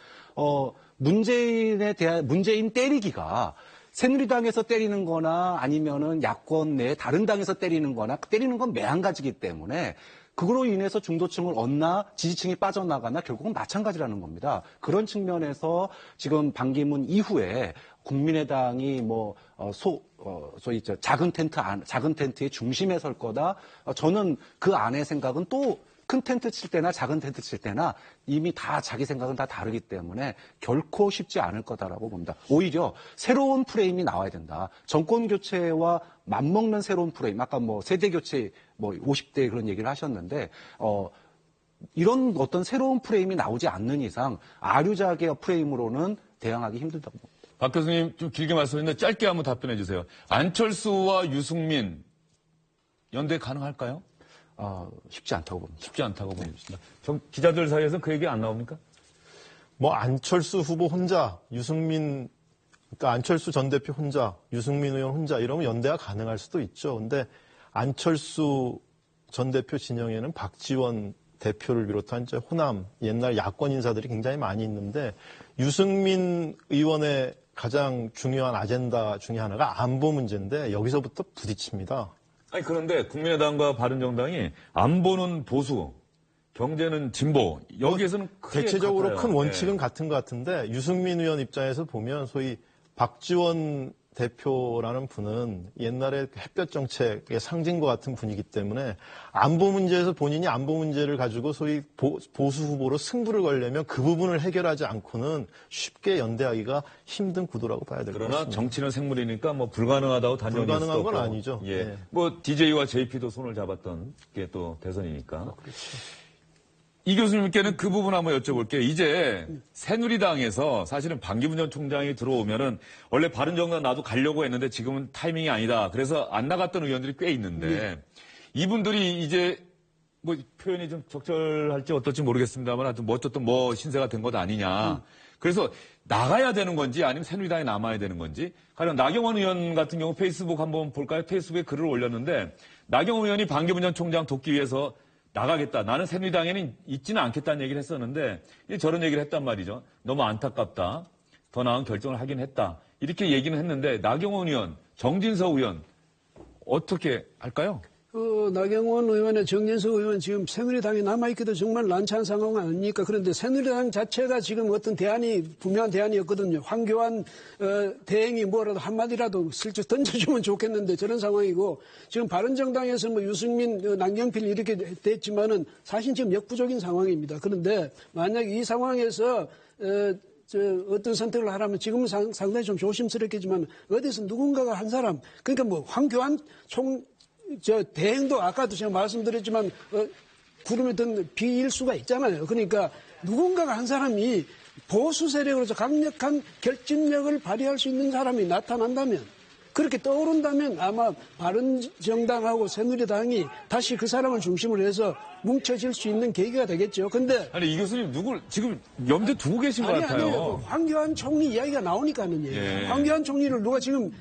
문재인 때리기가 새누리당에서 때리는 거나 아니면은 야권 내 다른 당에서 때리는 거나 때리는 건 매한가지기 때문에 그거로 인해서 중도층을 얻나 지지층이 빠져나가나 결국은 마찬가지라는 겁니다. 그런 측면에서 지금 반기문 이후에 국민의당이 소위 작은 텐트의 중심에 설 거다. 저는 그 안의 생각은 또 큰 텐트 칠 때나 작은 텐트 칠 때나 이미 다 자기 생각은 다 다르기 때문에 결코 쉽지 않을 거다라고 봅니다. 오히려 새로운 프레임이 나와야 된다. 정권 교체와 맞먹는 새로운 프레임. 아까 세대 교체 50대 그런 얘기를 하셨는데 이런 어떤 새로운 프레임이 나오지 않는 이상 아류작의 프레임으로는 대항하기 힘들다고 봅니다. 박 교수님 좀 길게 말씀했는데 짧게 한번 답변해 주세요. 안철수와 유승민 연대 가능할까요? 쉽지 않다고 봅니다. 쉽지 않다고 봅니다. 기자들 사이에서 그 얘기 안 나옵니까? 안철수 후보 혼자, 그러니까 안철수 전 대표 혼자, 유승민 의원 혼자 이러면 연대가 가능할 수도 있죠. 근데 안철수 전 대표 진영에는 박지원 대표를 비롯한 호남 옛날 야권 인사들이 굉장히 많이 있는데 유승민 의원의 가장 중요한 아젠다 중에 하나가 안보 문제인데 여기서부터 부딪힙니다. 아니 그런데 국민의당과 바른정당이 안보는 보수, 경제는 진보 여기에서는 크게 대체적으로 같아요. 큰 원칙은 같은 것 같은데 유승민 의원 입장에서 보면 소위 박지원 대표라는 분은 옛날에 햇볕 정책의 상징과 같은 분이기 때문에 안보 문제에서 본인이 안보 문제를 가지고 소위 보수 후보로 승부를 걸려면 그 부분을 해결하지 않고는 쉽게 연대하기가 힘든 구도라고 봐야 될 것 같습니다. 그러나 정치는 생물이니까 불가능하다고 단정할 수도 없고. 불가능한 건 아니죠. 예. DJ와 JP도 손을 잡았던 게 또 대선이니까. 그렇죠. 이 교수님께는 그 부분 한번 여쭤볼게요. 이제 새누리당에서 사실은 반기문 전 총장이 들어오면은 원래 바른정당 나도 가려고 했는데 지금은 타이밍이 아니다. 그래서 안 나갔던 의원들이 꽤 있는데 이분들이 이제 표현이 좀 적절할지 어떨지 모르겠습니다만 하여튼 어쨌든 신세가 된 것 아니냐. 그래서 나가야 되는 건지 아니면 새누리당에 남아야 되는 건지. 가령 나경원 의원 같은 경우 페이스북 한번 볼까요? 페이스북에 글을 올렸는데 나경원 의원이 반기문 전 총장 돕기 위해서 나가겠다. 나는 새누리당에는 있지는 않겠다는 얘기를 했었는데 저런 얘기를 했단 말이죠. 너무 안타깝다. 더 나은 결정을 하긴 했다. 이렇게 얘기는 했는데 나경원 의원, 정진석 의원 어떻게 할까요? 나경원 의원의 정진석 의원 지금 새누리당에 남아있기도 정말 난처한 상황 아닙니까? 그런데 새누리당 자체가 지금 어떤 분명한 대안이 없거든요. 황교안 대행이 뭐라도 한마디라도 슬쩍 던져주면 좋겠는데 저런 상황이고 지금 바른정당에서 유승민, 남경필 이렇게 됐지만은 사실 지금 역부족인 상황입니다. 그런데 만약 이 상황에서 어떤 선택을 하라면 지금은 상당히 좀 조심스럽겠지만 어디서 누군가가 한 사람 그러니까 황교안 대행도 아까도 제가 말씀드렸지만 구름에 든 비일 수가 있잖아요. 그러니까 누군가가 한 사람이 보수 세력으로서 강력한 결집력을 발휘할 수 있는 사람이 나타난다면 그렇게 떠오른다면 아마 바른정당하고 새누리당이 다시 그 사람을 중심으로 해서 뭉쳐질 수 있는 계기가 되겠죠. 근데 아니 이 교수님 누굴 지금 염두에 두고 계신 것 같아요. 아니요. 황교안 총리 이야기가 나오니까 하는 얘기예요. 예. 황교안 총리를 누가 지금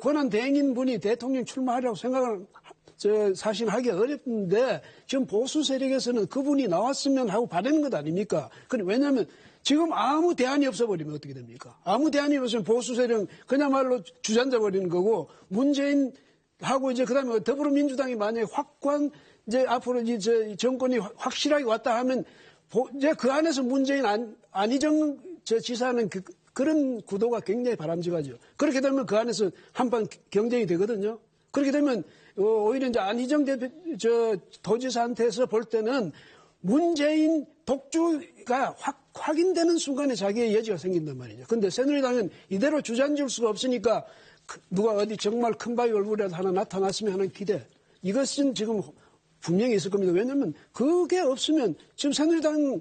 권한 대행인 분이 대통령 출마하려고 생각을 사실 하기 어렵는데 지금 보수 세력에서는 그분이 나왔으면 하고 바라는 것 아닙니까? 왜냐하면 지금 아무 대안이 없어버리면 어떻게 됩니까? 아무 대안이 없으면 보수 세력 그야말로 주저앉아 버리는 거고 문재인하고 그다음에 더불어민주당이 만약에 확고한 앞으로 정권이 확실하게 왔다 하면 그 안에서 문재인 안희정 지사는 그런 구도가 굉장히 바람직하죠. 그렇게 되면 그 안에서 한판 경쟁이 되거든요. 그렇게 되면 오히려 안희정 도지사한테서 볼 때는 문재인 독주가 확인되는 순간에 자기의 여지가 생긴단 말이죠. 근데 새누리당은 이대로 주저앉을 수가 없으니까 누가 어디 정말 큰 바위 얼굴이라도 하나 나타났으면 하는 기대. 이것은 지금 분명히 있을 겁니다. 왜냐하면 그게 없으면 지금 새누리당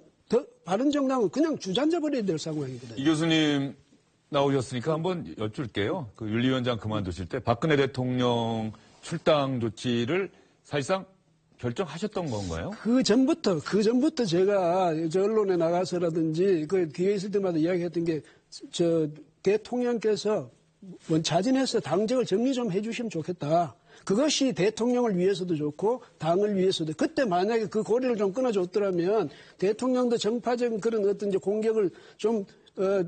바른정당은 그냥 주저앉아 버려야 될 상황이거든요. 이 교수님 나오셨으니까 한번 여쭐게요. 그 윤리위원장 그만두실 때 박근혜 대통령 출당 조치를 사실상 결정하셨던 건가요? 그 전부터 제가 저 언론에 나가서라든지 그 기회 있을 때마다 이야기했던 게 대통령께서 자진해서 당적을 정리 좀 해주시면 좋겠다. 그것이 대통령을 위해서도 좋고 당을 위해서도. 그때 만약에 그 고리를 좀 끊어줬더라면 대통령도 정파적인 그런 어떤 이제 공격을 좀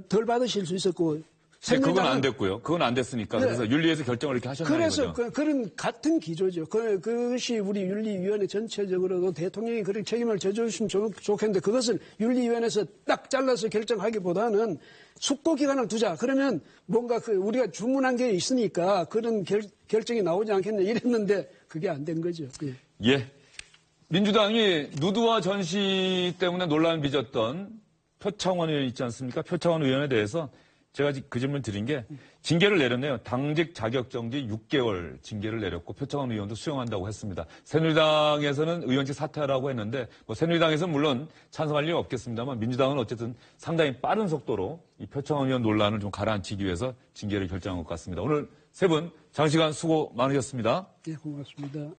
덜 받으실 수 있었고. 그건 안 됐고요. 그건 안 됐으니까. 네. 그래서 윤리에서 결정을 이렇게 하셨나요? 그래서 그런 같은 기조죠. 그것이 우리 윤리위원회 전체적으로도 대통령이 그런 책임을 져주시면 좋겠는데 그것을 윤리위원회에서 딱 잘라서 결정하기보다는 숙고 기간을 두자. 그러면 뭔가 우리가 주문한 게 있으니까 그런 결정이 나오지 않겠냐 이랬는데 그게 안 된 거죠. 예. 예. 민주당이 누드와 전시 때문에 논란을 빚었던 표창원 의원 있지 않습니까? 표창원 의원에 대해서 제가 그 질문 드린 게 징계를 내렸네요. 당직 자격정지 6개월 징계를 내렸고 표창원 의원도 수용한다고 했습니다. 새누리당에서는 의원직 사퇴하라고 했는데 새누리당에서는 물론 찬성할 리 없겠습니다만 민주당은 어쨌든 상당히 빠른 속도로 이 표창원 의원 논란을 좀 가라앉히기 위해서 징계를 결정한 것 같습니다. 오늘 세 분 장시간 수고 많으셨습니다. 네, 고맙습니다.